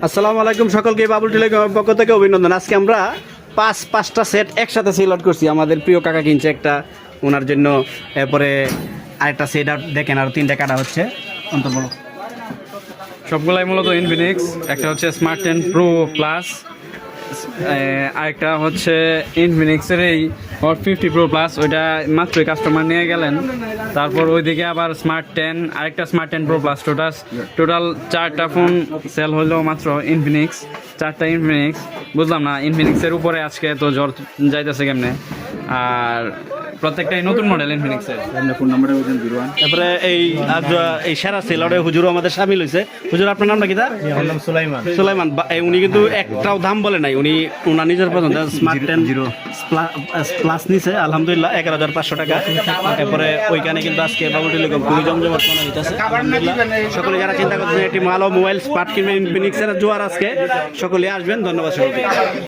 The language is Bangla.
আসসালামু আলাইকুম সকলকে, বাবুল টেলিকমের পক্ষ থেকে অভিনন্দন। আজকে আমরা পাঁচটা সেট একসাথে সেল আউট করছি। আমাদের প্রিয় কাকা কিনছে একটা ওনার জন্য, এরপরে আরেকটা সেট আউট দেখেন, আর 3টা কাটা হচ্ছে। অন্তর বলো। সবগুলাই মূলত ইনফিনিক্স। একটা হচ্ছে স্মার্ট 10 প্রো প্লাস, আরেকটা হচ্ছে ইনফিনিক্সের এই হট 50 প্রো প্লাস, ওইটা মাত্রই কাস্টমার নিয়ে গেলেন। তারপর ওইদিকে আবার স্মার্ট 10, আরেকটা স্মার্ট 10 প্রো প্লাস। টোটাল 4টা ফোন সেল হলো মাত্র ইনফিনিক্স, 4টা ইনফিনিক্স। বুঝলাম না ইনফিনিক্সের উপরে আজকে তো জ্বর যাইতেছে কেমনে। আর প্রত্যেকটাই নতুন মডেল ইনফিনিক্সের। ফোন নাম্বারটা বলছেন 01। তারপরে এই সেরা সেল আউটে হুজুরও আমাদের সামিল হয়েছে। হুজুর, আপনার নামটা কি? আমার নাম সুলাইমান। সুলাইমান। উনি কিন্তু একটাও দাম বলে নাই, উনি ওনার নিজের পছন্দ স্মার্ট 10 প্লাস নিছে আলহামদুলিল্লাহ 11,500 টাকা। এরপরে ওইখানে কিন্তু আজকে বাবুল টেলিকম খুবই জমজমাট মনে হইতেছে। সকলে যারা চিন্তা করছেন একটি ভালো মোবাইল স্মার্ট কিনবেন, ইনফিনিক্সের জোয়ার আজকে, সকলে আসবেন। ধন্যবাদ সকলকে।